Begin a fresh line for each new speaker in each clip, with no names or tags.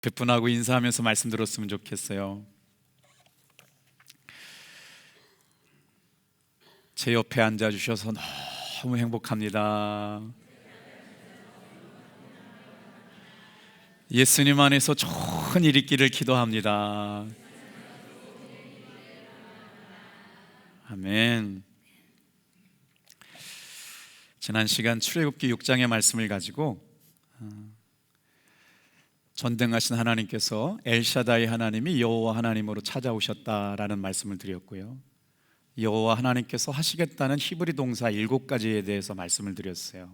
그분하고 인사하면서 말씀 들었으면 좋겠어요. 제 옆에 앉아주셔서 너무 행복합니다. 예수님 안에서 좋은 일 있기를 기도합니다. 아멘. 지난 시간 출애굽기 6장의 말씀을 가지고 전능하신 하나님께서 엘샤다이 하나님이 여호와 하나님으로 찾아오셨다라는 말씀을 드렸고요, 여호와 하나님께서 하시겠다는 히브리 동사 7가지에 대해서 말씀을 드렸어요.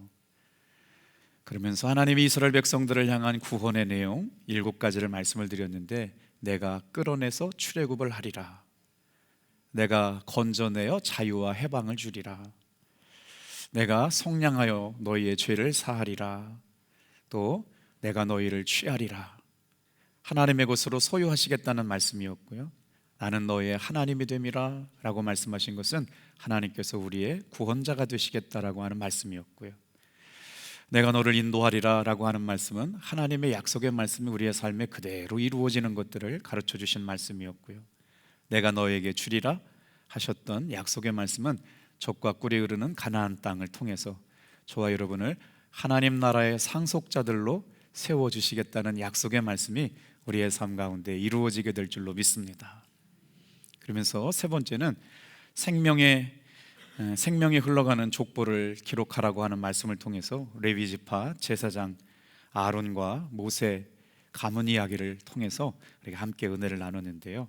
그러면서 하나님이 이스라엘 백성들을 향한 구원의 내용 7가지를 말씀을 드렸는데, 내가 끌어내서 출애굽을 하리라, 내가 건져내어 자유와 해방을 주리라, 내가 속량하여 너희의 죄를 사하리라, 또 내가 너희를 취하리라, 하나님의 것으로 소유하시겠다는 말씀이었고요, 나는 너희의 하나님이 됨이라 라고 말씀하신 것은 하나님께서 우리의 구원자가 되시겠다라고 하는 말씀이었고요, 내가 너를 인도하리라 라고 하는 말씀은 하나님의 약속의 말씀이 우리의 삶에 그대로 이루어지는 것들을 가르쳐 주신 말씀이었고요, 내가 너에게 주리라 하셨던 약속의 말씀은 젖과 꿀이 흐르는 가나안 땅을 통해서 저와 여러분을 하나님 나라의 상속자들로 세워주시겠다는 약속의 말씀이 우리의 삶 가운데 이루어지게 될 줄로 믿습니다. 그러면서 세 번째는 생명이 흘러가는 족보를 기록하라고 하는 말씀을 통해서 레위지파 제사장 아론과 모세 가문 이야기를 통해서 우리가 함께 은혜를 나누는데요,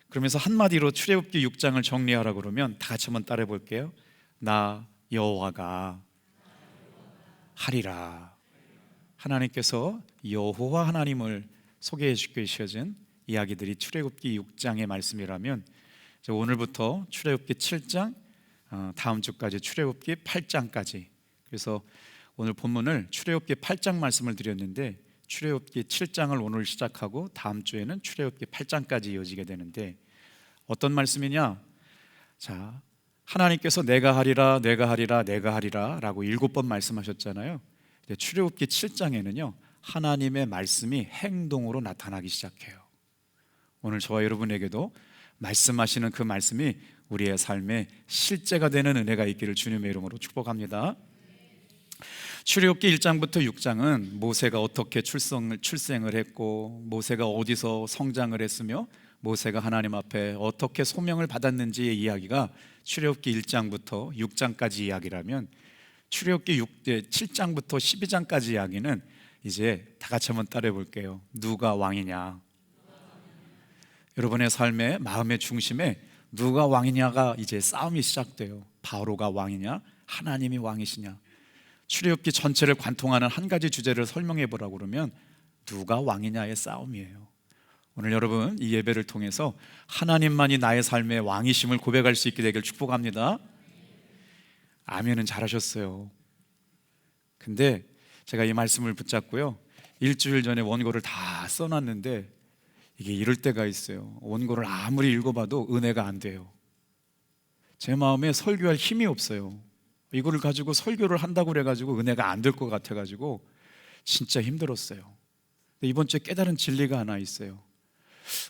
그러면서 한마디로 출애굽기 6장을 정리하라고 그러면 다 같이 한번 따라해 볼게요. 나 여호와가 하리라. 하나님께서 여호와 하나님을 소개해 주셔진 이야기들이 출애굽기 6장의 말씀이라면, 오늘부터 출애굽기 7장, 다음 주까지 출애굽기 8장까지, 그래서 오늘 본문을 출애굽기 8장 말씀을 드렸는데 출애굽기 7장을 오늘 시작하고 다음 주에는 출애굽기 8장까지 이어지게 되는데, 어떤 말씀이냐? 자, 하나님께서 내가 하리라, 내가 하리라, 내가 하리라 라고 7번 말씀하셨잖아요. 출애굽기 7장에는요 하나님의 말씀이 행동으로 나타나기 시작해요. 오늘 저와 여러분에게도 말씀하시는 그 말씀이 우리의 삶에 실제가 되는 은혜가 있기를 주님의 이름으로 축복합니다. 출애굽기 1장부터 6장은 모세가 어떻게 출생을 했고, 모세가 어디서 성장을 했으며, 모세가 하나님 앞에 어떻게 소명을 받았는지의 이야기가 출애굽기 1장부터 6장까지 이야기라면, 출애굽기 7장부터 12장까지 이야기는 이제 다 같이 한번 따라해 볼게요. 누가 왕이냐? 여러분의 삶의 마음의 중심에 누가 왕이냐가 이제 싸움이 시작돼요. 바로가 왕이냐? 하나님이 왕이시냐? 출애굽기 전체를 관통하는 한 가지 주제를 설명해 보라고 그러면 누가 왕이냐의 싸움이에요. 오늘 여러분 이 예배를 통해서 하나님만이 나의 삶의 왕이심을 고백할 수 있게 되길 축복합니다. 아멘은 잘하셨어요. 근데 제가 이 말씀을 붙잡고요, 일주일 전에 원고를 다 써놨는데 이게 이럴 때가 있어요. 원고를 아무리 읽어봐도 은혜가 안 돼요. 제 마음에 설교할 힘이 없어요. 이거를 가지고 설교를 한다고 그래가지고 은혜가 안 될 것 같아가지고 진짜 힘들었어요. 이번 주에 깨달은 진리가 하나 있어요.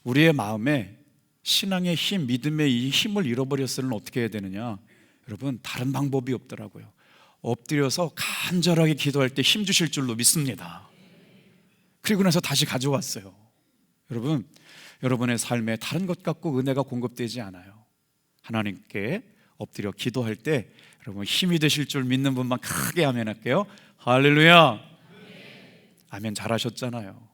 우리의 마음에 신앙의 힘, 믿음의 이 힘을 잃어버렸으면 어떻게 해야 되느냐? 여러분, 다른 방법이 없더라고요. 엎드려서 간절하게 기도할 때 힘 주실 줄로 믿습니다. 그리고 나서 다시 가져왔어요. 여러분, 여러분의 삶에 다른 것 갖고 은혜가 공급되지 않아요. 하나님께 엎드려 기도할 때 여러분 힘이 되실 줄 믿는 분만 크게 아멘 할게요. 할렐루야. 아멘 잘하셨잖아요.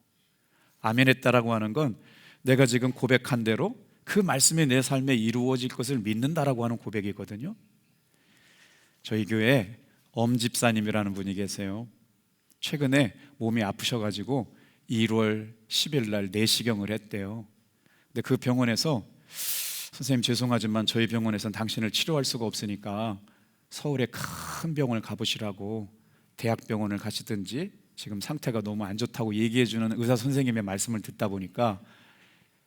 아멘 했다라고 하는 건 내가 지금 고백한 대로 그 말씀이 내 삶에 이루어질 것을 믿는다라고 하는 고백이거든요. 저희 교회에 엄집사님이라는 분이 계세요. 최근에 몸이 아프셔가지고 1월 10일 날 내시경을 했대요. 근데 그 병원에서 선생님 죄송하지만 저희 병원에서는 당신을 치료할 수가 없으니까 서울의 큰 병원을 가보시라고, 대학병원을 가시든지, 지금 상태가 너무 안 좋다고 얘기해주는 의사 선생님의 말씀을 듣다 보니까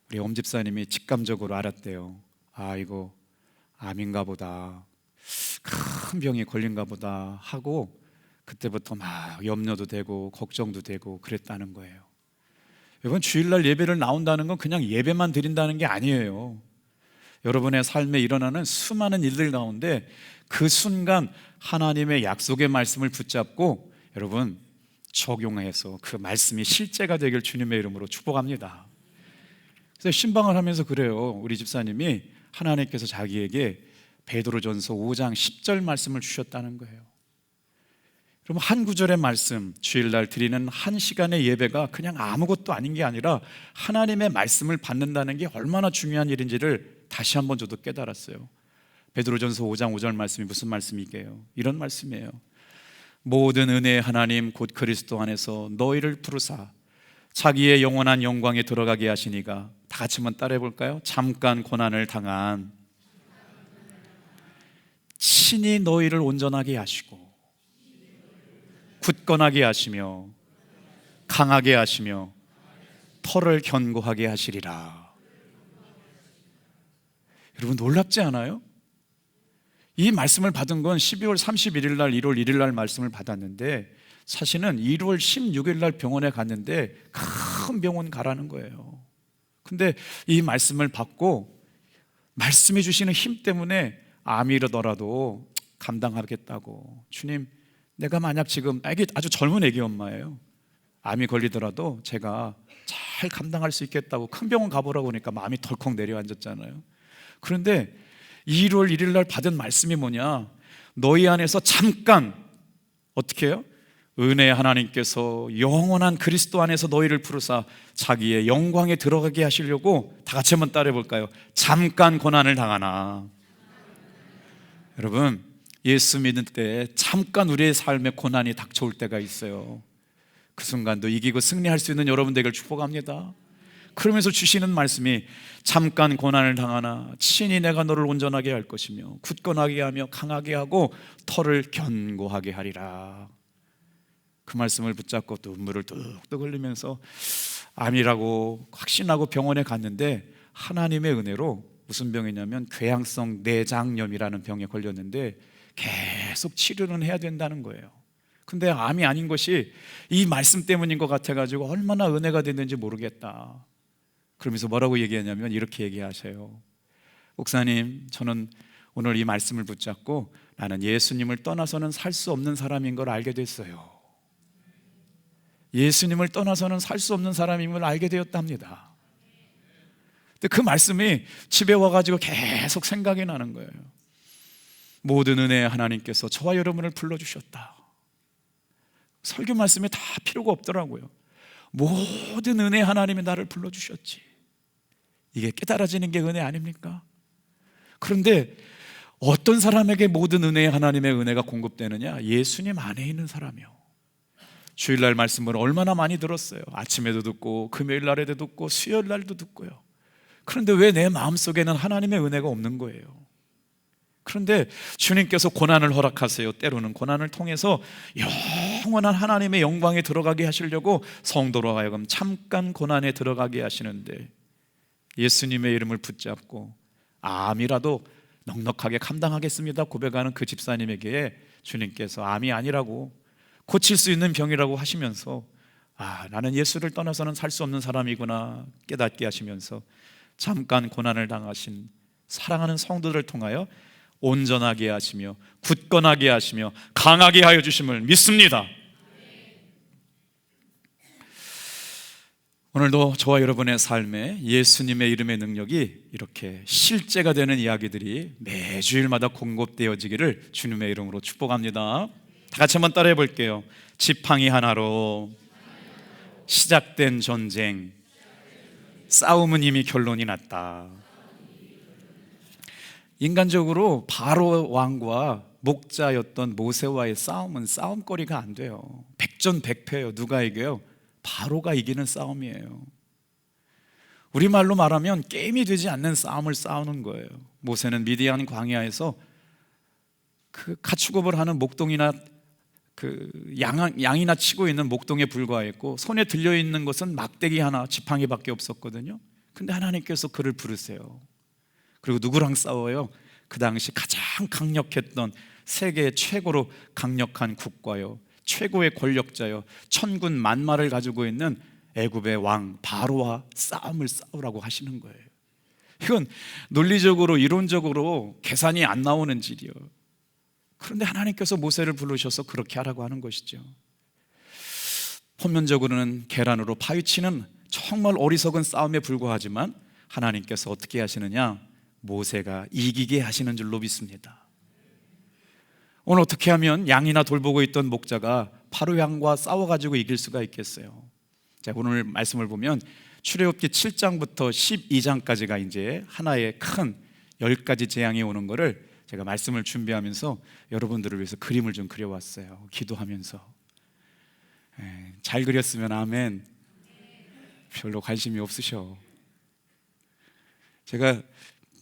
우리 엄집사님이 직감적으로 알았대요. 아, 이거 암인가 보다, 큰 병이 걸린가 보다 하고 그때부터 막 염려도 되고 걱정도 되고 그랬다는 거예요. 여러분, 주일날 예배를 나온다는 건 그냥 예배만 드린다는 게 아니에요. 여러분의 삶에 일어나는 수많은 일들 가운데 그 순간 하나님의 약속의 말씀을 붙잡고 여러분 적용해서 그 말씀이 실제가 되길 주님의 이름으로 축복합니다. 그래서 신방을 하면서 그래요. 우리 집사님이 하나님께서 자기에게 베드로전서 5장 10절 말씀을 주셨다는 거예요. 그럼 한 구절의 말씀, 주일날 드리는 한 시간의 예배가 그냥 아무것도 아닌 게 아니라 하나님의 말씀을 받는다는 게 얼마나 중요한 일인지를 다시 한번 저도 깨달았어요. 베드로전서 5장 5절 말씀이 무슨 말씀이게요? 이런 말씀이에요. 모든 은혜의 하나님 곧 그리스도 안에서 너희를 부르사 자기의 영원한 영광에 들어가게 하시니가. 다 같이 한번 따라해 볼까요? 잠깐 고난을 당한 친히 너희를 온전하게 하시고 굳건하게 하시며 강하게 하시며 털을 견고하게 하시리라. 여러분, 놀랍지 않아요? 이 말씀을 받은 건 12월 31일 날 1월 1일 날 말씀을 받았는데 사실은 1월 16일 날 병원에 갔는데 큰 병원 가라는 거예요. 근데 이 말씀을 받고 말씀해 주시는 힘 때문에 암이 이러더라도 감당하겠다고. 주님, 내가 만약 지금 아주 젊은 애기 엄마예요. 암이 걸리더라도 제가 잘 감당할 수 있겠다고 큰 병원 가보라고 하니까 마음이 덜컥 내려앉았잖아요. 그런데 1월 1일 날 받은 말씀이 뭐냐? 너희 안에서 잠깐 어떻게 해요? 은혜의 하나님께서 영원한 그리스도 안에서 너희를 부르사 자기의 영광에 들어가게 하시려고. 다 같이 한번 따라해 볼까요? 잠깐 고난을 당하나. 여러분, 예수 믿을 때 잠깐 우리의 삶에 고난이 닥쳐올 때가 있어요. 그 순간도 이기고 승리할 수 있는 여러분 되길 축복합니다. 그러면서 주시는 말씀이 잠깐 고난을 당하나 친히 내가 너를 온전하게 할 것이며 굳건하게 하며 강하게 하고 털을 견고하게 하리라. 그 말씀을 붙잡고 눈물을 뚝뚝 흘리면서 암이라고 확신하고 병원에 갔는데 하나님의 은혜로 무슨 병이냐면 궤양성 내장염이라는 병에 걸렸는데 계속 치료는 해야 된다는 거예요. 근데 암이 아닌 것이 이 말씀 때문인 것 같아가지고 얼마나 은혜가 됐는지 모르겠다. 그러면서 뭐라고 얘기하냐면 이렇게 얘기하세요. 목사님, 저는 오늘 이 말씀을 붙잡고 나는 예수님을 떠나서는 살 수 없는 사람인 걸 알게 됐어요. 예수님을 떠나서는 살 수 없는 사람임을 알게 되었답니다. 근데 그 말씀이 집에 와가지고 계속 생각이 나는 거예요. 모든 은혜의 하나님께서 저와 여러분을 불러주셨다. 설교 말씀에 다 필요가 없더라고요. 모든 은혜의 하나님이 나를 불러주셨지. 이게 깨달아지는 게 은혜 아닙니까? 그런데 어떤 사람에게 모든 은혜의 하나님의 은혜가 공급되느냐? 예수님 안에 있는 사람이요. 주일날 말씀을 얼마나 많이 들었어요. 아침에도 듣고 금요일 날에도 듣고 수요일 날도 듣고요. 그런데 왜 내 마음속에는 하나님의 은혜가 없는 거예요? 그런데 주님께서 고난을 허락하세요. 때로는 고난을 통해서 영원한 하나님의 영광에 들어가게 하시려고 성도로 하여금 잠깐 고난에 들어가게 하시는데 예수님의 이름을 붙잡고 암이라도 넉넉하게 감당하겠습니다 고백하는 그 집사님에게 주님께서 암이 아니라고 고칠 수 있는 병이라고 하시면서 나는 예수를 떠나서는 살 수 없는 사람이구나 깨닫게 하시면서 잠깐 고난을 당하신 사랑하는 성도들을 통하여 온전하게 하시며 굳건하게 하시며 강하게 하여 주심을 믿습니다. 오늘도 저와 여러분의 삶에 예수님의 이름의 능력이 이렇게 실제가 되는 이야기들이 매주일마다 공급되어지기를 주님의 이름으로 축복합니다. 다 같이 한번 따라해 볼게요. 지팡이 하나로 시작된 전쟁, 싸움은 이미 결론이 났다. 인간적으로 바로 왕과 목자였던 모세와의 싸움은 싸움거리가 안 돼요. 백전백패예요. 누가 이겨요? 바로가 이기는 싸움이에요. 우리말로 말하면 게임이 되지 않는 싸움을 싸우는 거예요. 모세는 미디안 광야에서 그 가축업을 하는 목동이나 양이나 치고 있는 목동에 불과했고 손에 들려있는 것은 막대기 하나 지팡이밖에 없었거든요. 근데 하나님께서 그를 부르세요. 그리고 누구랑 싸워요? 그 당시 가장 강력했던 세계 최고로 강력한 국가요, 최고의 권력자요, 천군 만마를 가지고 있는 애굽의 왕 바로와 싸움을 싸우라고 하시는 거예요. 이건 논리적으로 이론적으로 계산이 안 나오는 일이요. 그런데 하나님께서 모세를 부르셔서 그렇게 하라고 하는 것이죠. 표면적으로는 계란으로 파헤치는 정말 어리석은 싸움에 불과하지만 하나님께서 어떻게 하시느냐? 모세가 이기게 하시는 줄로 믿습니다. 오늘 어떻게 하면 양이나 돌보고 있던 목자가 바로 양과 싸워가지고 이길 수가 있겠어요? 자, 오늘 말씀을 보면 출애굽기 7장부터 12장까지가 이제 하나의 큰 10가지 재앙이 오는 거를 제가 말씀을 준비하면서 여러분들을 위해서 그림을 좀 그려왔어요. 기도하면서. 잘 그렸으면 아멘. 별로 관심이 없으셔. 제가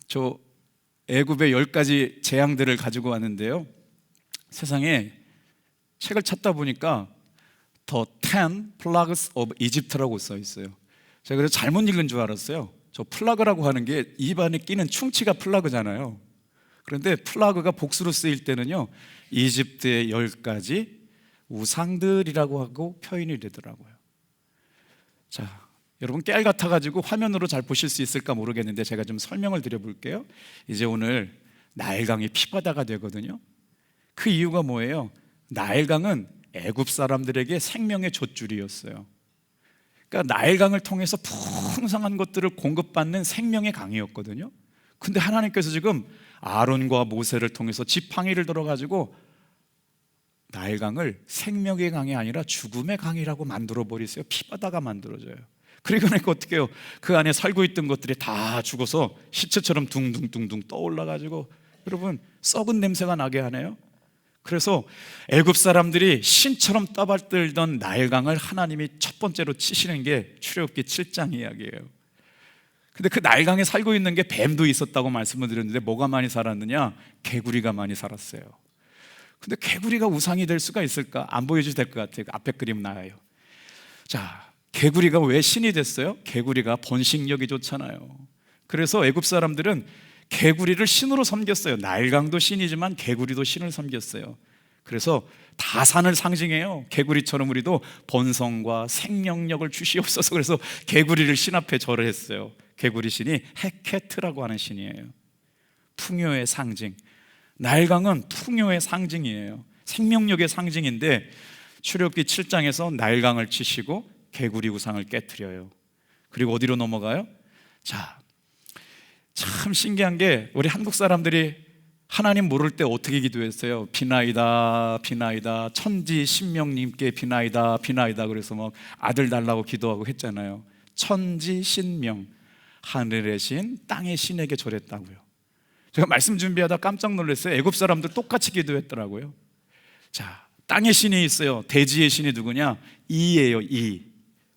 저 애굽의 10가지 재앙들을 가지고 왔는데요, 세상에 책을 찾다 보니까 The 10 Plagues of Egypt라고 써 있어요. 제가 그래서 잘못 읽은 줄 알았어요. 저 플라그라고 하는 게 입안에 끼는 충치가 플라그잖아요. 그런데 플라그가 복수로 쓰일 때는요, 이집트의 10가지 우상들이라고 하고 표현이 되더라고요. 자, 여러분 깨알 같아가지고 화면으로 잘 보실 수 있을까 모르겠는데 제가 좀 설명을 드려볼게요. 이제 오늘 나일강이 피바다가 되거든요. 그 이유가 뭐예요? 나일강은 애굽 사람들에게 생명의 돛줄이었어요. 그러니까 나일강을 통해서 풍성한 것들을 공급받는 생명의 강이었거든요. 근데 하나님께서 지금 아론과 모세를 통해서 지팡이를 들어가지고 나일강을 생명의 강이 아니라 죽음의 강이라고 만들어 버리세요. 피바다가 만들어져요. 그러니까 어떻게 해요? 그 안에 살고 있던 것들이 다 죽어서 시체처럼 둥둥둥둥 떠올라가지고 여러분 썩은 냄새가 나게 하네요. 그래서 애굽 사람들이 신처럼 떠받들던 나일강을 하나님이 첫 번째로 치시는 게 출애굽기 7장 이야기예요. 근데 그 나일강에 살고 있는 게 뱀도 있었다고 말씀을 드렸는데 뭐가 많이 살았느냐? 개구리가 많이 살았어요. 근데 개구리가 우상이 될 수가 있을까? 안 보여줘도 될 것 같아요. 앞에 그림 나와요. 자, 개구리가 왜 신이 됐어요? 개구리가 번식력이 좋잖아요. 그래서 애굽 사람들은 개구리를 신으로 섬겼어요. 나일강도 신이지만 개구리도 신을 섬겼어요. 그래서 다산을 상징해요. 개구리처럼 우리도 번성과 생명력을 주시옵소서. 그래서 개구리를 신 앞에 절을 했어요. 개구리 신이 헤케트라고 하는 신이에요. 풍요의 상징. 나일강은 풍요의 상징이에요. 생명력의 상징인데 출애굽기 7장에서 나일강을 치시고 개구리 우상을 깨트려요. 그리고 어디로 넘어가요? 자, 참 신기한 게 우리 한국 사람들이 하나님 모를 때 어떻게 기도했어요? 비나이다 비나이다 천지 신명님께 비나이다 비나이다. 그래서 막 아들 달라고 기도하고 했잖아요. 천지 신명, 하늘의 신, 땅의 신에게 절했다고요. 제가 말씀 준비하다 깜짝 놀랐어요. 애굽 사람들 똑같이 기도했더라고요. 자, 땅의 신이 있어요. 대지의 신이 누구냐? 이예요. 이.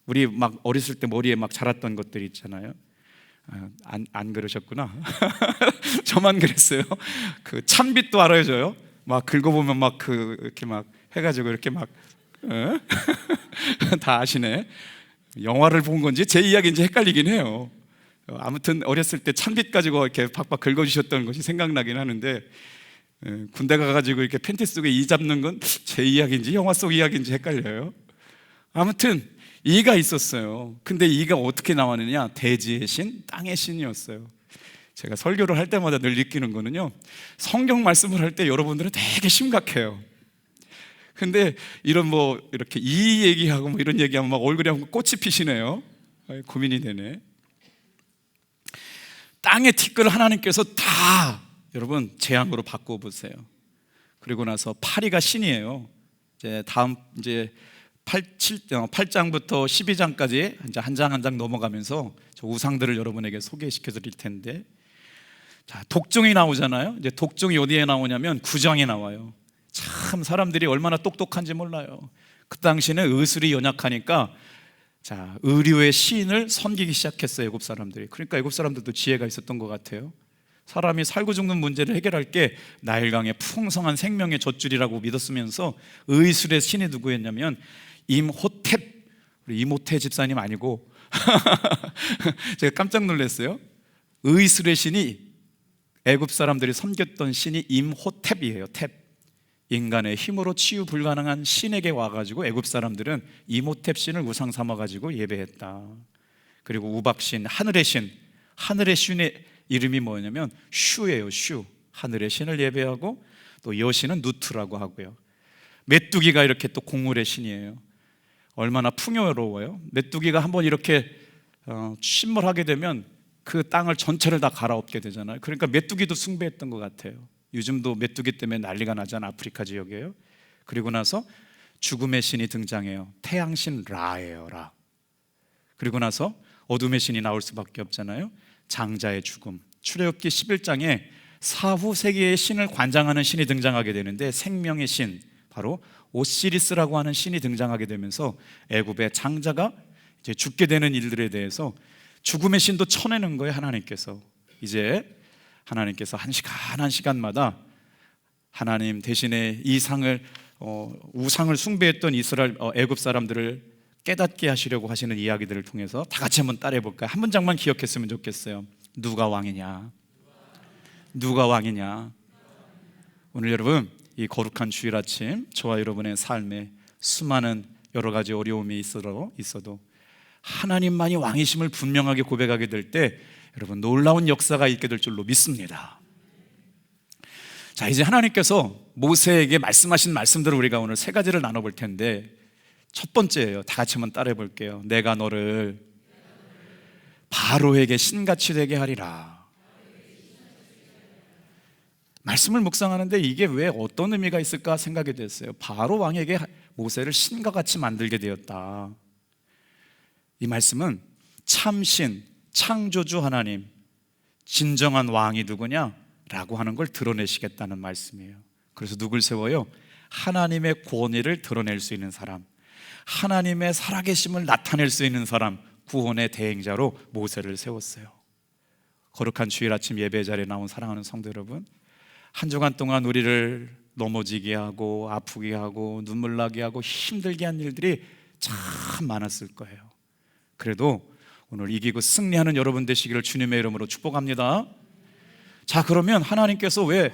우리 막 어렸을 때 머리에 막 자랐던 것들이 있잖아요. 안 그러셨구나. 저만 그랬어요. 그 찬빛도 알아줘요. 막 긁어보면 막 그 이렇게 막 해가지고 이렇게 막 다 아시네. 영화를 본 건지 제 이야기인지 헷갈리긴 해요. 아무튼 어렸을 때 찬빛 가지고 이렇게 팍팍 긁어주셨던 것이 생각나긴 하는데, 군대 가가지고 이렇게 팬티 속에 이 잡는 건 제 이야기인지 영화 속 이야기인지 헷갈려요. 아무튼 이가 있었어요. 근데 이가 어떻게 나왔느냐? 대지의 신, 땅의 신이었어요. 제가 설교를 할 때마다 늘 느끼는 거는요, 성경 말씀을 할 때 여러분들은 되게 심각해요. 근데 이런 뭐 이렇게 이 얘기하고 뭐 이런 얘기하면 막 얼굴이 한번 꽃이 피시네요. 고민이 되네. 땅의 티끌을 하나님께서 다 여러분 재앙으로 바꿔 보세요. 그리고 나서 파리가 신이에요. 이제 다음 이제 8장부터 12장까지 이제 한 장 한 장 넘어가면서 저 우상들을 여러분에게 소개시켜 드릴 텐데, 자, 독종이 나오잖아요. 이제 독종이 어디에 나오냐면 9장에 나와요. 참 사람들이 얼마나 똑똑한지 몰라요. 그 당시에는 의술이 연약하니까 자, 의료의 신을 섬기기 시작했어요, 애굽 사람들이. 그러니까 애굽 사람들도 지혜가 있었던 것 같아요. 사람이 살고 죽는 문제를 해결할 게 나일강의 풍성한 생명의 젖줄이라고 믿었으면서 의술의 신이 누구였냐면 임호텝. 우리 임호텝 집사님 아니고 제가 깜짝 놀랐어요. 의술의 신이 애굽 사람들이 섬겼던 신이 임호텝이에요. 텝. 인간의 힘으로 치유 불가능한 신에게 와가지고 애굽 사람들은 이모탭 신을 우상 삼아가지고 예배했다. 그리고 우박신, 하늘의 신, 하늘의 신의 이름이 뭐냐면 슈예요. 슈, 하늘의 신을 예배하고, 또 여신은 누트라고 하고요. 메뚜기가 이렇게 또 곡물의 신이에요. 얼마나 풍요로워요. 메뚜기가 한번 이렇게 침몰하게 되면 그 땅을 전체를 다 갈아엎게 되잖아요. 그러니까 메뚜기도 숭배했던 것 같아요. 요즘도 메뚜기 때문에 난리가 나잖아요. 아프리카 지역에요. 그리고 나서 죽음의 신이 등장해요. 태양신 라예요. 라. 그리고 나서 어둠의 신이 나올 수밖에 없잖아요. 장자의 죽음. 출애굽기 11장에 사후 세계의 신을 관장하는 신이 등장하게 되는데, 생명의 신, 바로 오시리스라고 하는 신이 등장하게 되면서 애굽의 장자가 이제 죽게 되는 일들에 대해서 죽음의 신도 쳐내는 거예요. 하나님께서 이제 하나님께서 한 시간 한 시간마다 하나님 대신에 이 상을 우상을 숭배했던 이스라엘 애굽 사람들을 깨닫게 하시려고 하시는 이야기들을 통해서 다 같이 한번 따라해 볼까요? 한 문장만 기억했으면 좋겠어요. 누가 왕이냐? 누가 왕이냐? 오늘 여러분, 이 거룩한 주일 아침 저와 여러분의 삶에 수많은 여러 가지 어려움이 있어도 하나님만이 왕이심을 분명하게 고백하게 될 때 여러분 놀라운 역사가 있게 될 줄로 믿습니다. 자, 이제 하나님께서 모세에게 말씀하신 말씀들을 우리가 오늘 세 가지를 나눠볼 텐데, 첫 번째예요. 다 같이 한번 따라해 볼게요. 내가 너를 바로에게 신같이 되게 하리라. 말씀을 묵상하는데 이게 왜 어떤 의미가 있을까 생각이 됐어요. 바로 왕에게 모세를 신과 같이 만들게 되었다. 이 말씀은 참신, 창조주 하나님, 진정한 왕이 누구냐? 라고 하는 걸 드러내시겠다는 말씀이에요. 그래서 누굴 세워요? 하나님의 권위를 드러낼 수 있는 사람, 하나님의 살아계심을 나타낼 수 있는 사람, 구원의 대행자로 모세를 세웠어요. 거룩한 주일 아침 예배 자리에 나온 사랑하는 성도 여러분, 한 주간 동안 우리를 넘어지게 하고 아프게 하고 눈물 나게 하고 힘들게 한 일들이 참 많았을 거예요. 그래도 오늘 이기고 승리하는 여러분 되시기를 주님의 이름으로 축복합니다. 자, 그러면 하나님께서 왜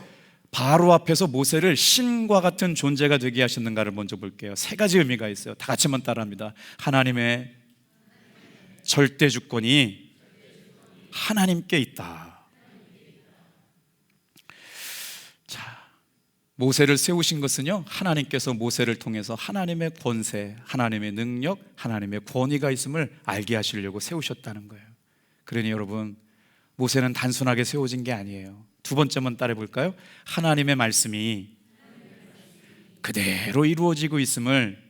바로 앞에서 모세를 신과 같은 존재가 되게 하셨는가를 먼저 볼게요. 세 가지 의미가 있어요. 다 같이 한번 따라합니다. 하나님의 절대 주권이 하나님께 있다. 자, 모세를 세우신 것은요, 하나님께서 모세를 통해서 하나님의 권세, 하나님의 능력, 하나님의 권위가 있음을 알게 하시려고 세우셨다는 거예요. 그러니 여러분, 모세는 단순하게 세워진 게 아니에요. 두 번째 한번 따라해 볼까요? 하나님의 말씀이 그대로 이루어지고 있음을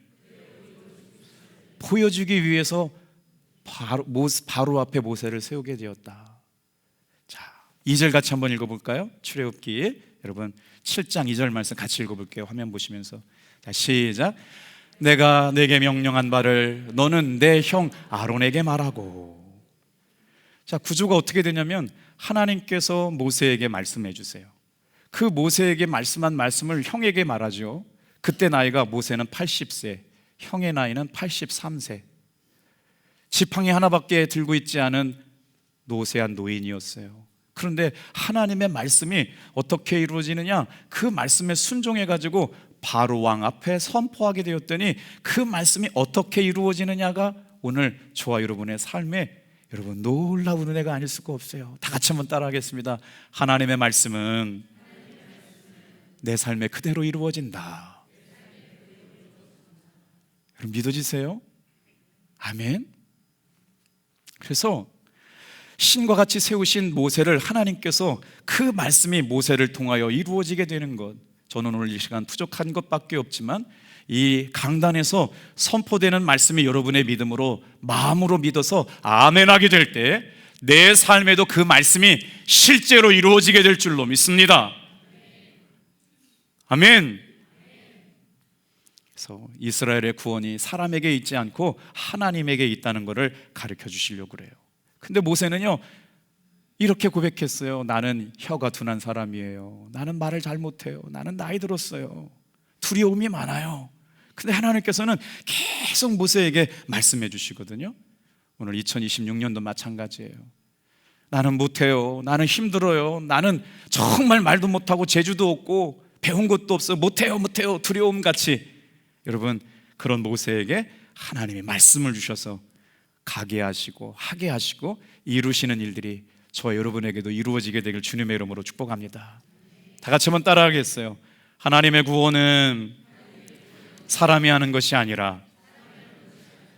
보여주기 위해서 바로 앞에 모세를 세우게 되었다. 자, 2절 같이 한번 읽어볼까요? 출애굽기 여러분 7장 2절 말씀 같이 읽어볼게요. 화면 보시면서. 자, 시작. 내가 내게 명령한 바를 너는 내 형 아론에게 말하고. 자, 구조가 어떻게 되냐면 하나님께서 모세에게 말씀해 주세요. 그 모세에게 말씀한 말씀을 형에게 말하죠. 그때 나이가 모세는 80세, 형의 나이는 83세. 지팡이 하나밖에 들고 있지 않은 노쇠한 노인이었어요. 그런데 하나님의 말씀이 어떻게 이루어지느냐? 그 말씀에 순종해가지고 바로 왕 앞에 선포하게 되었더니 그 말씀이 어떻게 이루어지느냐가 오늘 저와 여러분의 삶에 여러분 놀라운 은혜가 아닐 수가 없어요. 다 같이 한번 따라하겠습니다. 하나님의 말씀은 내 삶에 그대로 이루어진다. 여러분 믿어지세요? 아멘. 그래서 신과 같이 세우신 모세를 하나님께서 그 말씀이 모세를 통하여 이루어지게 되는 것, 저는 오늘 이 시간 부족한 것밖에 없지만 이 강단에서 선포되는 말씀이 여러분의 믿음으로 마음으로 믿어서 아멘하게 될 때 내 삶에도 그 말씀이 실제로 이루어지게 될 줄로 믿습니다. 아멘. 그래서 이스라엘의 구원이 사람에게 있지 않고 하나님에게 있다는 것을 가르쳐 주시려고 그래요. 근데 모세는요 이렇게 고백했어요. 나는 혀가 둔한 사람이에요. 나는 말을 잘 못해요. 나는 나이 들었어요. 두려움이 많아요. 근데 하나님께서는 계속 모세에게 말씀해 주시거든요. 오늘 2026년도 마찬가지예요. 나는 못해요. 나는 힘들어요. 나는 정말 말도 못하고 재주도 없고 배운 것도 없어요. 못해요 두려움같이. 여러분, 그런 모세에게 하나님이 말씀을 주셔서 가게 하시고 하게 하시고 이루시는 일들이 저와 여러분에게도 이루어지게 되길 주님의 이름으로 축복합니다. 다 같이 한번 따라하겠어요. 하나님의 구원은 사람이 하는 것이 아니라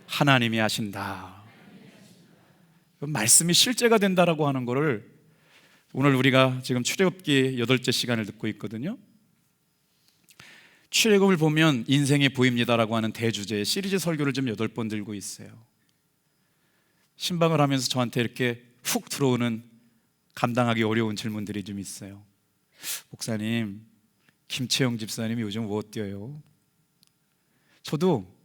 하나님이 하신다. 말씀이 실제가 된다라고 하는 것을 오늘 우리가 지금 출애굽기 8째 시간을 듣고 있거든요. 출애굽을 보면 인생이 보입니다라고 하는 대주제의 시리즈 설교를 좀 8번 들고 있어요. 신방을 하면서 저한테 이렇게 훅 들어오는 감당하기 어려운 질문들이 좀 있어요. 목사님, 김채영 집사님이 요즘 뭐 뛰어요? 저도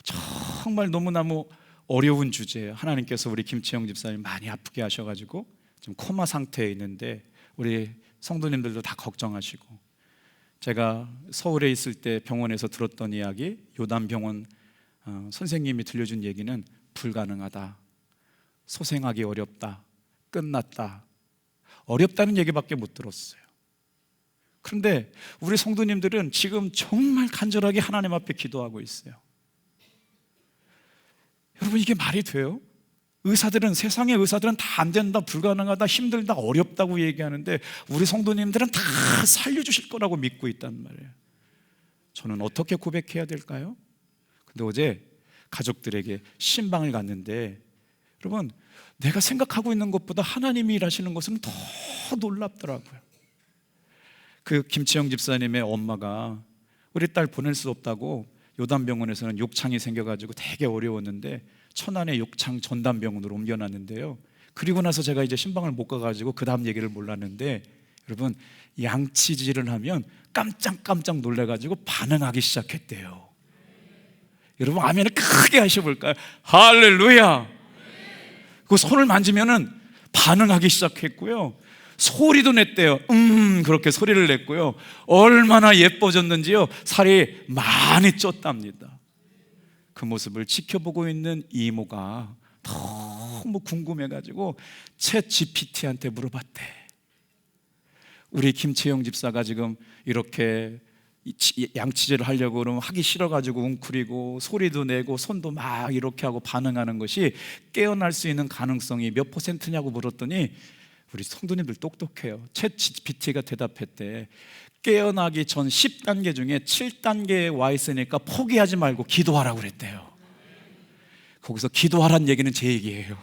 정말 너무너무 어려운 주제예요. 하나님께서 우리 김채영 집사님 많이 아프게 하셔가지고 좀 코마 상태에 있는데 우리 성도님들도 다 걱정하시고, 제가 서울에 있을 때 병원에서 들었던 이야기, 요단병원 선생님이 들려준 얘기는 불가능하다, 소생하기 어렵다, 끝났다, 어렵다는 얘기밖에 못 들었어요. 그런데 우리 성도님들은 지금 정말 간절하게 하나님 앞에 기도하고 있어요. 여러분, 이게 말이 돼요? 의사들은, 세상의 의사들은 다 안 된다, 불가능하다, 힘들다, 어렵다고 얘기하는데 우리 성도님들은 다 살려주실 거라고 믿고 있단 말이에요. 저는 어떻게 고백해야 될까요? 근데 어제 가족들에게 신방을 갔는데, 여러분, 내가 생각하고 있는 것보다 하나님이 일하시는 것은 더 놀랍더라고요. 그 김치영 집사님의 엄마가 우리 딸 보낼 수 없다고 요단병원에서는 욕창이 생겨가지고 되게 어려웠는데 천안의 욕창 전담병원으로 옮겨놨는데요. 그리고 나서 제가 이제 신방을 못 가가지고 그 다음 얘기를 몰랐는데, 여러분, 양치질을 하면 깜짝 놀래가지고 반응하기 시작했대요. 여러분, 아멘을 크게 하셔볼까요? 할렐루야. 그 손을 만지면은 반응하기 시작했고요, 소리도 냈대요. 그렇게 소리를 냈고요, 얼마나 예뻐졌는지요, 살이 많이 쪘답니다. 그 모습을 지켜보고 있는 이모가 너무 궁금해가지고 챗 GPT한테 물어봤대. 우리 김채영 집사가 지금 이렇게 양치질을 하려고 그러면 하기 싫어가지고 웅크리고 소리도 내고 손도 막 이렇게 하고 반응하는 것이 깨어날 수 있는 가능성이 몇 %냐고 물었더니 우리 성도님들 똑똑해요. 챗 GPT가 대답했대. 깨어나기 전 10단계 중에 7단계에 와 있으니까 포기하지 말고 기도하라고 그랬대요. 거기서 기도하라는 얘기는 제 얘기예요.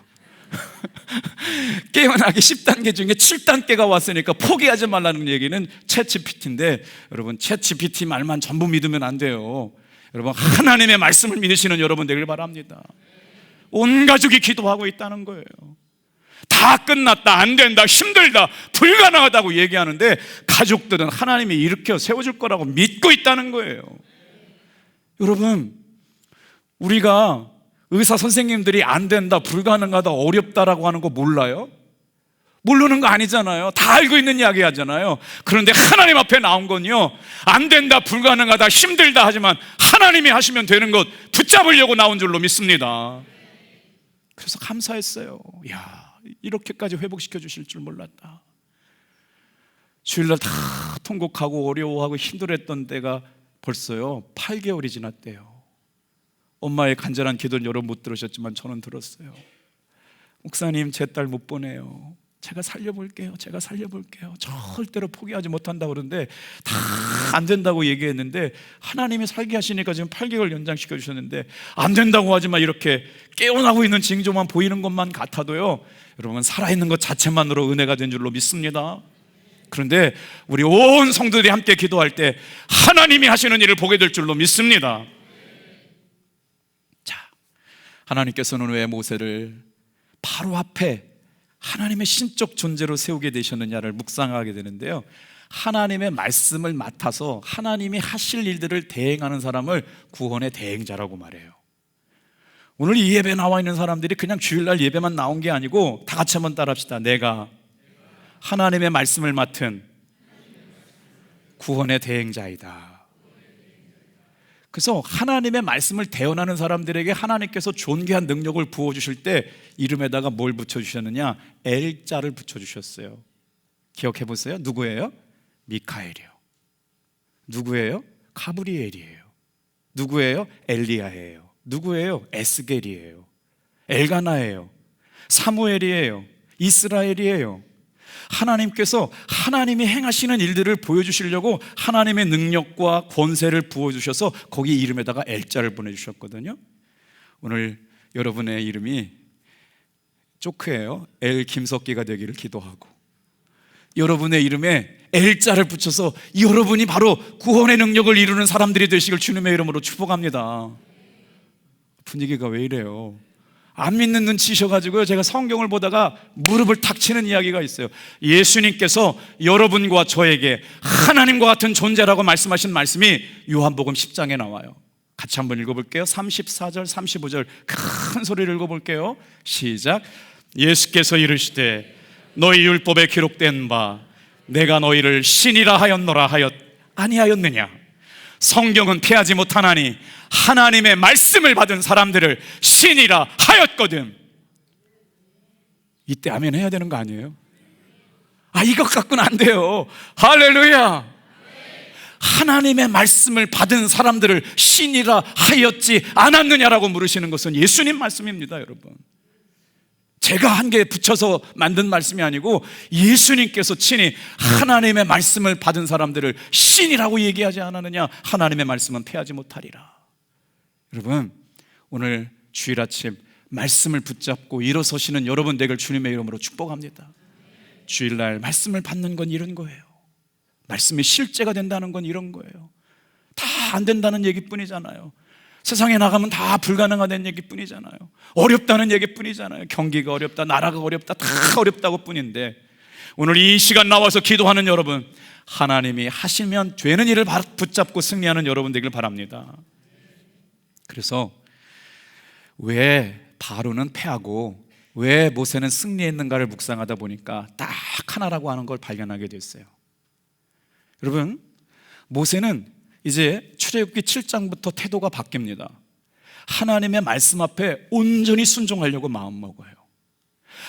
깨어나기 10단계 중에 7단계가 왔으니까 포기하지 말라는 얘기는 챗 GPT인데, 여러분, 챗 GPT 말만 전부 믿으면 안 돼요. 여러분, 하나님의 말씀을 믿으시는 여러분 되길 바랍니다. 온 가족이 기도하고 있다는 거예요. 다 끝났다, 안 된다, 힘들다, 불가능하다고 얘기하는데 가족들은 하나님이 일으켜 세워줄 거라고 믿고 있다는 거예요. 여러분, 우리가 의사 선생님들이 안 된다, 불가능하다, 어렵다라고 하는 거 몰라요? 모르는 거 아니잖아요. 다 알고 있는 이야기 하잖아요. 그런데 하나님 앞에 나온 건요, 안 된다, 불가능하다, 힘들다 하지만 하나님이 하시면 되는 것 붙잡으려고 나온 줄로 믿습니다. 그래서 감사했어요. 야, 이렇게까지 회복시켜 주실 줄 몰랐다. 주일날 다 통곡하고 어려워하고 힘들었던 때가 벌써요 8개월이 지났대요. 엄마의 간절한 기도를 여러분 못 들으셨지만 저는 들었어요. 목사님, 제 딸 못 보내요. 제가 살려볼게요. 절대로 포기하지 못한다고 그러는데 다 안 된다고 얘기했는데 하나님이 살게 하시니까 지금 8개월 연장시켜 주셨는데, 안 된다고 하지만 이렇게 깨어나고 있는 징조만 보이는 것만 같아도요, 여러분, 살아있는 것 자체만으로 은혜가 된 줄로 믿습니다. 그런데 우리 온 성도들이 함께 기도할 때 하나님이 하시는 일을 보게 될 줄로 믿습니다. 자, 하나님께서는 왜 모세를 바로 앞에 하나님의 신적 존재로 세우게 되셨느냐를 묵상하게 되는데요, 하나님의 말씀을 맡아서 하나님이 하실 일들을 대행하는 사람을 구원의 대행자라고 말해요. 오늘 이 예배에 나와 있는 사람들이 그냥 주일날 예배만 나온 게 아니고 다 같이 한번 따라합시다. 내가 하나님의 말씀을 맡은 구원의 대행자이다. 그래서 하나님의 말씀을 대언하는 사람들에게 하나님께서 존귀한 능력을 부어주실 때 이름에다가 뭘 붙여주셨느냐? 엘자를 붙여주셨어요. 기억해 보세요. 누구예요? 미카엘이요. 누구예요? 가브리엘이에요. 누구예요? 엘리야예요. 누구예요? 에스겔이에요. 엘가나예요. 사무엘이에요. 이스라엘이에요. 하나님께서 하나님이 행하시는 일들을 보여주시려고 하나님의 능력과 권세를 부어주셔서 거기 이름에다가 엘자를 보내주셨거든요. 오늘 여러분의 이름이 조크예요. 엘 김석기가 되기를 기도하고, 여러분의 이름에 엘자를 붙여서 여러분이 바로 구원의 능력을 이루는 사람들이 되시길 주님의 이름으로 축복합니다. 분위기가 왜 이래요? 안 믿는 눈치셔가지고요, 제가 성경을 보다가 무릎을 탁 치는 이야기가 있어요. 예수님께서 여러분과 저에게 하나님과 같은 존재라고 말씀하신 말씀이 요한복음 10장에 나와요. 같이 한번 읽어볼게요. 34절 35절 큰 소리를 읽어볼게요. 시작. 예수께서 이르시되 너희 율법에 기록된 바 내가 너희를 신이라 하였노라 하였 아니하였느냐? 성경은 피하지 못하나니 하나님의 말씀을 받은 사람들을 신이라 하였거든. 이때 아멘 해야 되는 거 아니에요? 이것 갖고는 안 돼요. 할렐루야. 하나님의 말씀을 받은 사람들을 신이라 하였지 않았느냐라고 물으시는 것은 예수님 말씀입니다, 여러분. 제가 한 개 붙여서 만든 말씀이 아니고 예수님께서 친히 하나님의 말씀을 받은 사람들을 신이라고 얘기하지 않았느냐? 하나님의 말씀은 패하지 못하리라. 여러분, 오늘 주일 아침 말씀을 붙잡고 일어서시는 여러분 되길 주님의 이름으로 축복합니다. 주일날 말씀을 받는 건 이런 거예요. 말씀이 실제가 된다는 건 이런 거예요. 다 안 된다는 얘기뿐이잖아요. 세상에 나가면 다 불가능하다는 얘기뿐이잖아요. 어렵다는 얘기뿐이잖아요. 경기가 어렵다, 나라가 어렵다, 다 어렵다고 뿐인데, 오늘 이 시간 나와서 기도하는 여러분, 하나님이 하시면 되는 일을 붙잡고 승리하는 여러분 되길 바랍니다. 그래서 왜 바로는 패하고 왜 모세는 승리했는가를 묵상하다 보니까 딱 하나라고 하는 걸 발견하게 됐어요. 여러분, 모세는 이제 출애굽기 7장부터 태도가 바뀝니다. 하나님의 말씀 앞에 온전히 순종하려고 마음먹어요.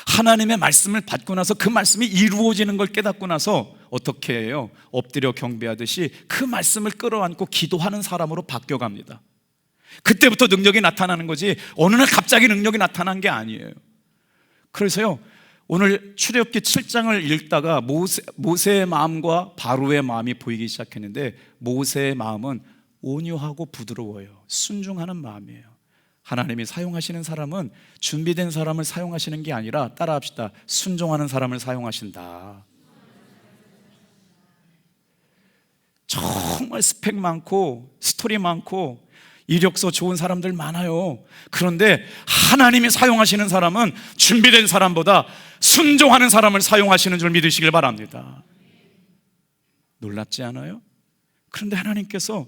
하나님의 말씀을 받고 나서 그 말씀이 이루어지는 걸 깨닫고 나서 어떻게 해요? 엎드려 경배하듯이 그 말씀을 끌어안고 기도하는 사람으로 바뀌어갑니다. 그때부터 능력이 나타나는 거지 어느 날 갑자기 능력이 나타난 게 아니에요. 그래서요, 오늘 출애굽기 7장을 읽다가 모세의 마음과 바로의 마음이 보이기 시작했는데, 모세의 마음은 온유하고 부드러워요. 순종하는 마음이에요. 하나님이 사용하시는 사람은 준비된 사람을 사용하시는 게 아니라, 따라합시다, 순종하는 사람을 사용하신다. 정말 스펙 많고 스토리 많고 이력서 좋은 사람들 많아요. 그런데 하나님이 사용하시는 사람은 준비된 사람보다 순종하는 사람을 사용하시는 줄 믿으시길 바랍니다. 놀랍지 않아요? 그런데 하나님께서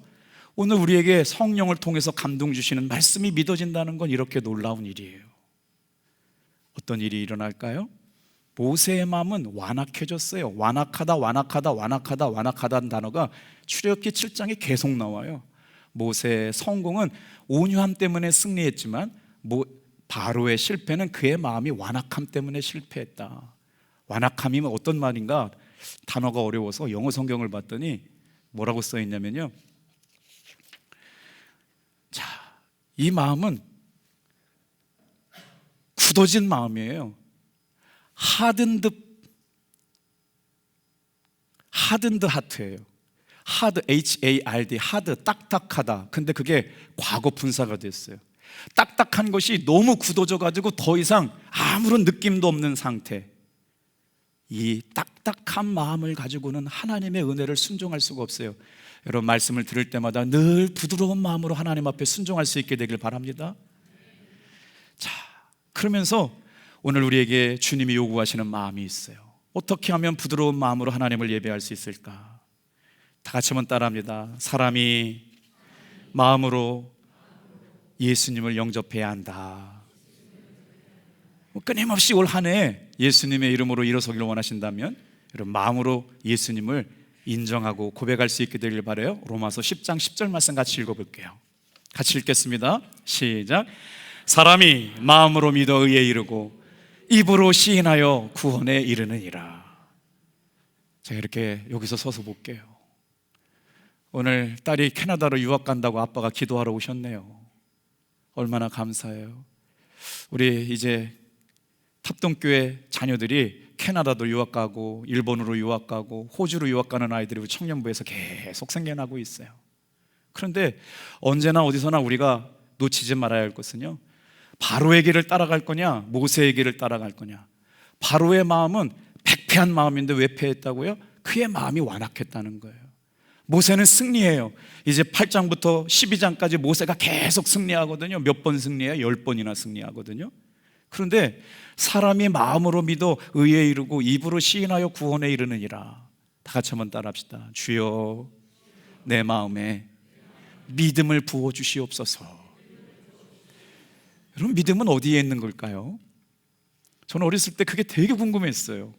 오늘 우리에게 성령을 통해서 감동 주시는 말씀이 믿어진다는 건 이렇게 놀라운 일이에요. 어떤 일이 일어날까요? 모세의 마음은 완악해졌어요. 완악하다는 단어가 출애굽기 7장에 계속 나와요. 모세의 성공은 온유함 때문에 승리했지만 바로의 실패는 그의 마음이 완악함 때문에 실패했다. 완악함이면 어떤 말인가? 단어가 어려워서 영어 성경을 봤더니 뭐라고 써 있냐면요, 자, 이 마음은 굳어진 마음이에요. hardened 하트예요. hard, H-A-R-D, hard, 딱딱하다. 근데 그게 과거 분사가 됐어요. 딱딱한 것이 너무 굳어져 가지고 더 이상 아무런 느낌도 없는 상태. 이 딱딱한 마음을 가지고는 하나님의 은혜를 순종할 수가 없어요. 여러분, 말씀을 들을 때마다 늘 부드러운 마음으로 하나님 앞에 순종할 수 있게 되길 바랍니다. 자, 그러면서 오늘 우리에게 주님이 요구하시는 마음이 있어요. 어떻게 하면 부드러운 마음으로 하나님을 예배할 수 있을까? 다 같이 한번 따라합니다. 사람이 마음으로 예수님을 영접해야 한다. 끊임없이 올 한 해 예수님의 이름으로 일어서기를 원하신다면 여러분, 마음으로 예수님을 인정하고 고백할 수 있게 되길 바라요. 로마서 10장 10절 말씀 같이 읽어볼게요. 같이 읽겠습니다. 시작. 사람이 마음으로 믿어 의에 이르고 입으로 시인하여 구원에 이르느니라. 제가 이렇게 여기서 서서 볼게요. 오늘 딸이 캐나다로 유학 간다고 아빠가 기도하러 오셨네요. 얼마나 감사해요. 우리 이제 탑동교회 자녀들이 캐나다도 유학 가고 일본으로 유학 가고 호주로 유학 가는 아이들이 우리 청년부에서 계속 생겨나고 있어요. 그런데 언제나 어디서나 우리가 놓치지 말아야 할 것은요, 바로의 길을 따라갈 거냐 모세의 길을 따라갈 거냐. 바로의 마음은 백패한 마음인데 왜 패했다고요? 그의 마음이 완악했다는 거예요. 모세는 승리해요. 이제 8장부터 12장까지 모세가 계속 승리하거든요. 몇 번 승리해요? 10번이나 승리하거든요. 그런데 사람이 마음으로 믿어 의에 이르고 입으로 시인하여 구원에 이르느니라. 다 같이 한번 따라합시다. 주여 내 마음에 믿음을 부어주시옵소서. 여러분, 믿음은 어디에 있는 걸까요? 저는 어렸을 때 그게 되게 궁금했어요.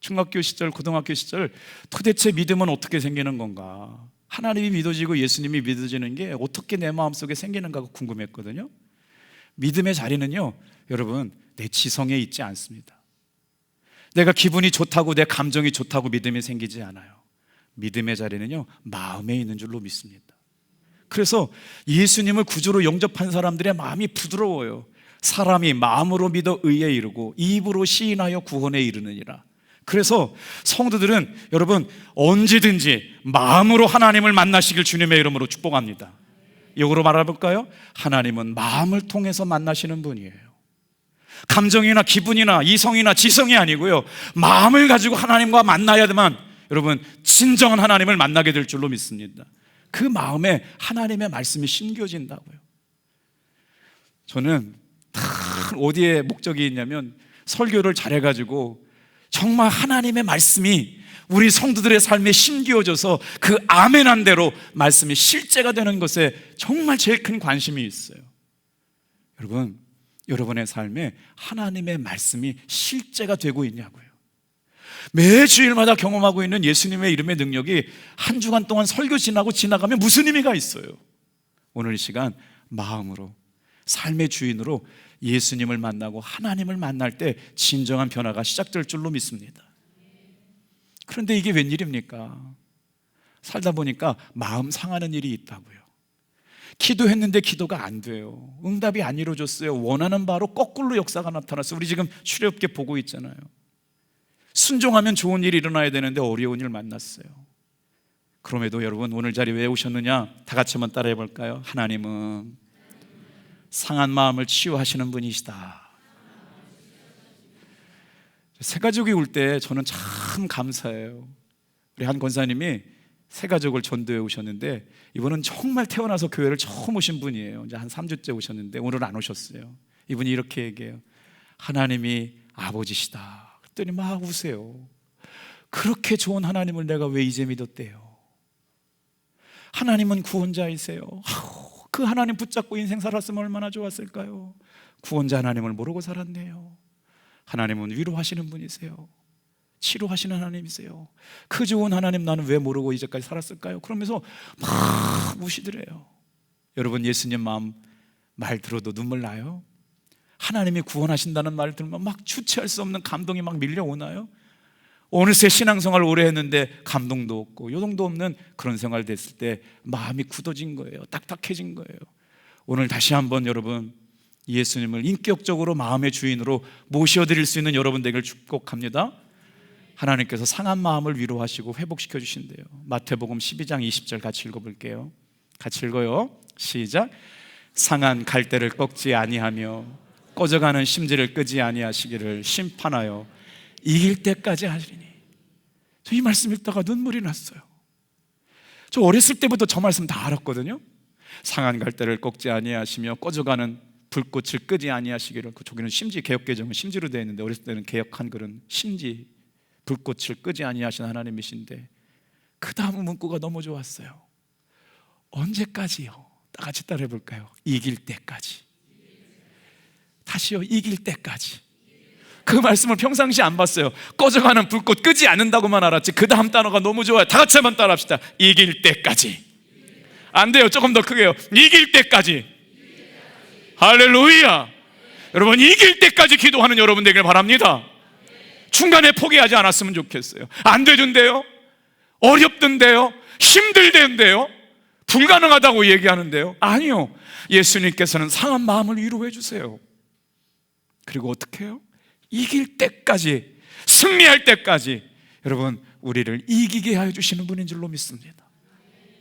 중학교 시절, 고등학교 시절 도대체 믿음은 어떻게 생기는 건가? 하나님이 믿어지고 예수님이 믿어지는 게 어떻게 내 마음속에 생기는가가 궁금했거든요. 믿음의 자리는요, 여러분, 내 지성에 있지 않습니다. 내가 기분이 좋다고, 내 감정이 좋다고 믿음이 생기지 않아요. 믿음의 자리는요, 마음에 있는 줄로 믿습니다. 그래서 예수님을 구주로 영접한 사람들의 마음이 부드러워요. 사람이 마음으로 믿어 의에 이르고 입으로 시인하여 구원에 이르느니라. 그래서 성도들은 여러분 언제든지 마음으로 하나님을 만나시길 주님의 이름으로 축복합니다. 역으로 말해볼까요? 하나님은 마음을 통해서 만나시는 분이에요. 감정이나 기분이나 이성이나 지성이 아니고요, 마음을 가지고 하나님과 만나야만 여러분 진정한 하나님을 만나게 될 줄로 믿습니다. 그 마음에 하나님의 말씀이 심겨진다고요. 저는 어디에 목적이 있냐면, 설교를 잘해가지고 정말 하나님의 말씀이 우리 성도들의 삶에 심겨져서 그 아멘한 대로 말씀이 실제가 되는 것에 정말 제일 큰 관심이 있어요. 여러분, 여러분의 삶에 하나님의 말씀이 실제가 되고 있냐고요. 매 주일마다 경험하고 있는 예수님의 이름의 능력이 한 주간 동안 설교 지나가면 무슨 의미가 있어요? 오늘 이 시간 마음으로, 삶의 주인으로 예수님을 만나고 하나님을 만날 때 진정한 변화가 시작될 줄로 믿습니다. 그런데 이게 웬일입니까? 살다 보니까 마음 상하는 일이 있다고요. 기도했는데 기도가 안 돼요. 응답이 안 이루어졌어요. 원하는 바로 거꾸로 역사가 나타났어요. 우리 지금 출애굽기 보고 있잖아요. 순종하면 좋은 일이 일어나야 되는데 어려운 일 만났어요. 그럼에도 여러분, 오늘 자리 왜 오셨느냐? 다 같이 한번 따라해 볼까요? 하나님은 상한 마음을 치유하시는 분이시다. 새가족이 올 때 저는 참 감사해요. 우리 한 권사님이 새가족을 전도해 오셨는데, 이분은 정말 태어나서 교회를 처음 오신 분이에요. 이제 한 3주째 오셨는데 오늘은 안 오셨어요. 이분이 이렇게 얘기해요. 하나님이 아버지시다. 그랬더니 막 우세요. 그렇게 좋은 하나님을 내가 왜 이제 믿었대요? 하나님은 구원자이세요. 그 하나님 붙잡고 인생 살았으면 얼마나 좋았을까요? 구원자 하나님을 모르고 살았네요. 하나님은 위로하시는 분이세요. 치료하시는 하나님이세요. 그 좋은 하나님 나는 왜 모르고 이제까지 살았을까요? 그러면서 막 우시더래요. 여러분, 예수님 마음 말 들어도 눈물 나요? 하나님이 구원하신다는 말 들으면 막 주체할 수 없는 감동이 막 밀려오나요? 어느새 신앙생활 오래 했는데 감동도 없고 요동도 없는 그런 생활 됐을 때 마음이 굳어진 거예요. 딱딱해진 거예요. 오늘 다시 한번 여러분, 예수님을 인격적으로 마음의 주인으로 모셔드릴 수 있는 여러분 되길 축복합니다. 하나님께서 상한 마음을 위로하시고 회복시켜 주신대요. 마태복음 12장 20절 같이 읽어볼게요. 같이 읽어요. 시작. 상한 갈대를 꺾지 아니하며 꺼져가는 심지를 끄지 아니하시기를 심판하여 이길 때까지 하시리니. 저 이 말씀 읽다가 눈물이 났어요. 저 어렸을 때부터 저 말씀 다 알았거든요. 상한 갈대를 꺾지 아니하시며 꺼져가는 불꽃을 끄지 아니하시기를. 저기는 심지, 개역개정은 심지로 되어 있는데 어렸을 때는 개역 한글은 심지, 불꽃을 끄지 아니하신 하나님이신데, 그 다음 문구가 너무 좋았어요. 언제까지요? 다 같이 따라해 볼까요? 이길 때까지. 다시요. 이길 때까지. 그 말씀을 평상시에 안 봤어요. 꺼져가는 불꽃 끄지 않는다고만 알았지 그 다음 단어가 너무 좋아요. 다 같이 한번 따라합시다. 이길 때까지. 안 돼요. 조금 더 크게요. 이길 때까지. 할렐루야. 여러분, 이길 때까지 기도하는 여러분 되길 바랍니다. 중간에 포기하지 않았으면 좋겠어요. 안 되던데요? 어렵던데요? 힘들던데요? 불가능하다고 얘기하는데요. 아니요, 예수님께서는 상한 마음을 위로해 주세요. 그리고 어떻게 해요? 이길 때까지, 승리할 때까지 여러분 우리를 이기게 하여 주시는 분인 줄로 믿습니다.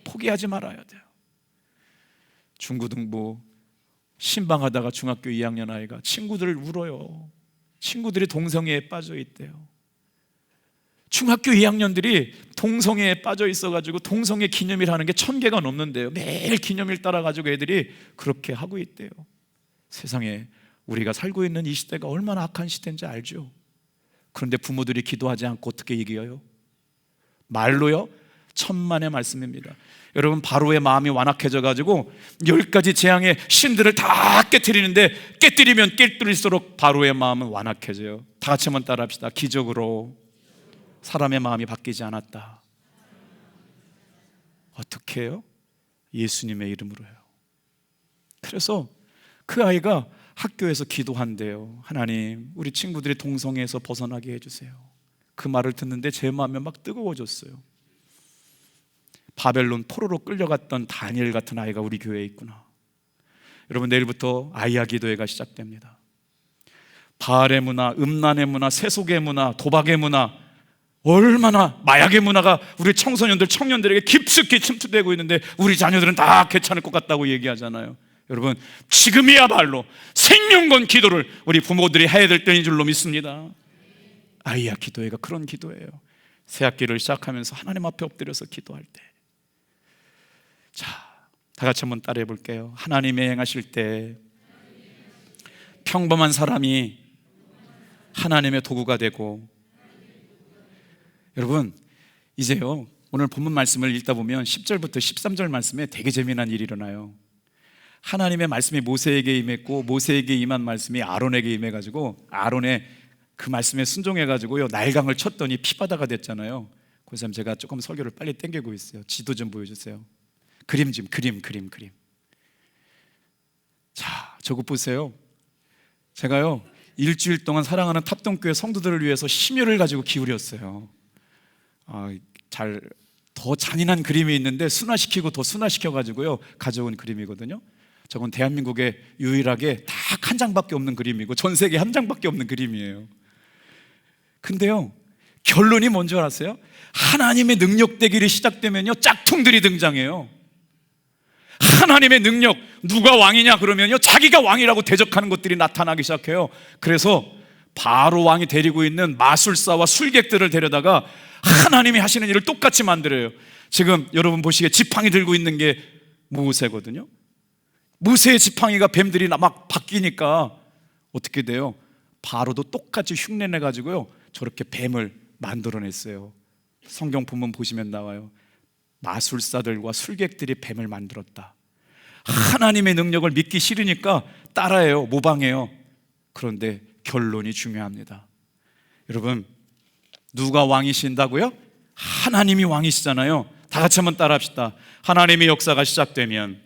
포기하지 말아야 돼요. 중고등부 신방하다가 중학교 2학년 아이가 친구들을 울어요. 친구들이 동성애에 빠져 있대요. 중학교 2학년들이 동성애에 빠져 있어가지고 동성애 기념일 하는 게 1000개가 넘는데요. 매일 기념일 따라가지고 애들이 그렇게 하고 있대요. 세상에 우리가 살고 있는 이 시대가 얼마나 악한 시대인지 알죠? 그런데 부모들이 기도하지 않고 어떻게 이겨요? 말로요? 천만의 말씀입니다. 여러분, 바로의 마음이 완악해져가지고 10가지 재앙의 신들을 다 깨뜨리는데, 깨뜨리면 깨뜨릴수록 바로의 마음은 완악해져요. 다 같이 한번 따라합시다. 기적으로 사람의 마음이 바뀌지 않았다. 어떻게 해요? 예수님의 이름으로요. 그래서 그 아이가 학교에서 기도한대요. 하나님, 우리 친구들이 동성애에서 벗어나게 해주세요. 그 말을 듣는데 제 마음이 막 뜨거워졌어요. 바벨론 포로로 끌려갔던 다니엘 같은 아이가 우리 교회에 있구나. 여러분, 내일부터 아이야 기도회가 시작됩니다. 바알의 문화, 음란의 문화, 세속의 문화, 도박의 문화, 얼마나 마약의 문화가 우리 청소년들, 청년들에게 깊숙이 침투되고 있는데 우리 자녀들은 다 괜찮을 것 같다고 얘기하잖아요. 여러분, 지금이야말로 생명건 기도를 우리 부모들이 해야 될 때인 줄로 믿습니다. 아이야 기도회가 그런 기도예요. 새 학기를 시작하면서 하나님 앞에 엎드려서 기도할 때, 자, 다 같이 한번 따라해 볼게요. 하나님의 행하실 때 평범한 사람이 하나님의 도구가 되고, 여러분 이제요, 오늘 본문 말씀을 읽다 보면 10절부터 13절 말씀에 되게 재미난 일이 일어나요. 하나님의 말씀이 모세에게 임했고, 모세에게 임한 말씀이 아론에게 임해가지고, 아론의 그 말씀에 순종해가지고요 날강을 쳤더니 피바다가 됐잖아요. 그래서 제가 조금 설교를 빨리 당기고 있어요. 지도 좀 보여주세요. 그림. 자, 저거 보세요. 제가요 일주일 동안 사랑하는 탑동교회 성도들을 위해서 심혈을 가지고 기울였어요. 더 잔인한 그림이 있는데 순화시키고 더 순화시켜가지고요 가져온 그림이거든요. 저건 대한민국에 유일하게 딱 한 장밖에 없는 그림이고 전 세계에 한 장밖에 없는 그림이에요. 근데요, 결론이 뭔지 알았어요? 하나님의 능력되기를 시작되면요 짝퉁들이 등장해요. 하나님의 능력, 누가 왕이냐 그러면요 자기가 왕이라고 대적하는 것들이 나타나기 시작해요. 그래서 바로 왕이 데리고 있는 마술사와 술객들을 데려다가 하나님이 하시는 일을 똑같이 만들어요. 지금 여러분 보시기에 지팡이 들고 있는 게 모세거든요. 모세의 지팡이가 뱀들이 막 바뀌니까 어떻게 돼요? 바로도 똑같이 흉내내가지고요 저렇게 뱀을 만들어냈어요. 성경 본문 보시면 나와요. 마술사들과 술객들이 뱀을 만들었다. 하나님의 능력을 믿기 싫으니까 따라해요, 모방해요. 그런데 결론이 중요합니다. 여러분, 누가 왕이신다고요? 하나님이 왕이시잖아요. 다 같이 한번 따라합시다. 하나님의 역사가 시작되면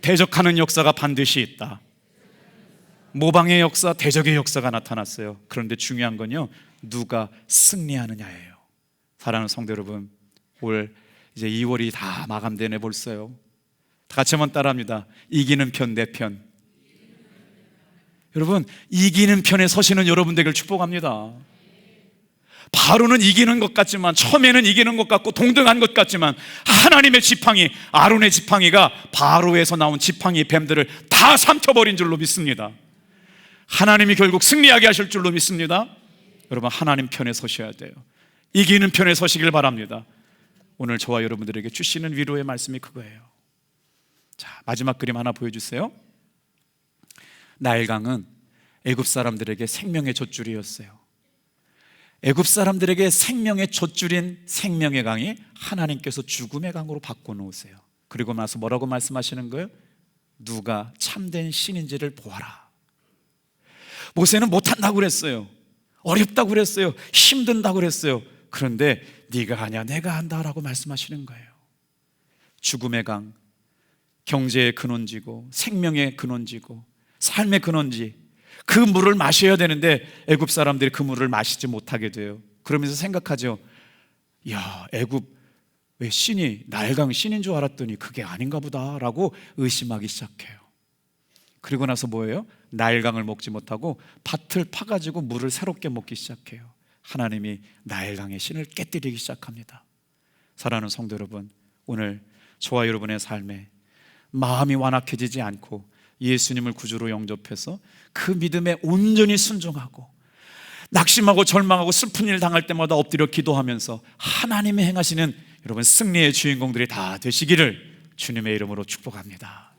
대적하는 역사가 반드시 있다. 모방의 역사, 대적의 역사가 나타났어요. 그런데 중요한 건요 누가 승리하느냐예요. 사랑하는 성도 여러분, 올 이제 2월이 다 마감되네 벌써요. 다 같이 한번 따라합니다. 이기는 편, 내 편. 여러분, 이기는 편에 서시는 여러분 되길 축복합니다. 바로는 이기는 것 같지만, 처음에는 이기는 것 같고 동등한 것 같지만, 하나님의 지팡이, 아론의 지팡이가 바로에서 나온 지팡이 뱀들을 다 삼켜버린 줄로 믿습니다. 하나님이 결국 승리하게 하실 줄로 믿습니다. 여러분, 하나님 편에 서셔야 돼요. 이기는 편에 서시길 바랍니다. 오늘 저와 여러분들에게 주시는 위로의 말씀이 그거예요. 자, 마지막 그림 하나 보여주세요. 나일강은 애굽 사람들에게 생명의 젖줄이었어요. 애굽 사람들에게 생명의 젖줄인 생명의 강이 하나님께서 죽음의 강으로 바꿔놓으세요. 그리고 나서 뭐라고 말씀하시는 거예요? 누가 참된 신인지를 보아라. 모세는 못한다고 그랬어요. 어렵다고 그랬어요. 힘든다고 그랬어요. 그런데 네가 하냐 내가 한다라고 말씀하시는 거예요. 죽음의 강, 경제의 근원지고 생명의 근원지고 삶의 근원지, 그 물을 마셔야 되는데 애굽 사람들이 그 물을 마시지 못하게 돼요. 그러면서 생각하죠. 야, 애굽 왜 신이 나일강 신인 줄 알았더니 그게 아닌가 보다라고 의심하기 시작해요. 그리고 나서 뭐예요? 나일강을 먹지 못하고 밭을 파가지고 물을 새롭게 먹기 시작해요. 하나님이 나일강의 신을 깨뜨리기 시작합니다. 사랑하는 성도 여러분, 오늘 저와 여러분의 삶에 마음이 완악해지지 않고 예수님을 구주로 영접해서 그 믿음에 온전히 순종하고 낙심하고 절망하고 슬픈 일 당할 때마다 엎드려 기도하면서 하나님이 행하시는 여러분 승리의 주인공들이 다 되시기를 주님의 이름으로 축복합니다.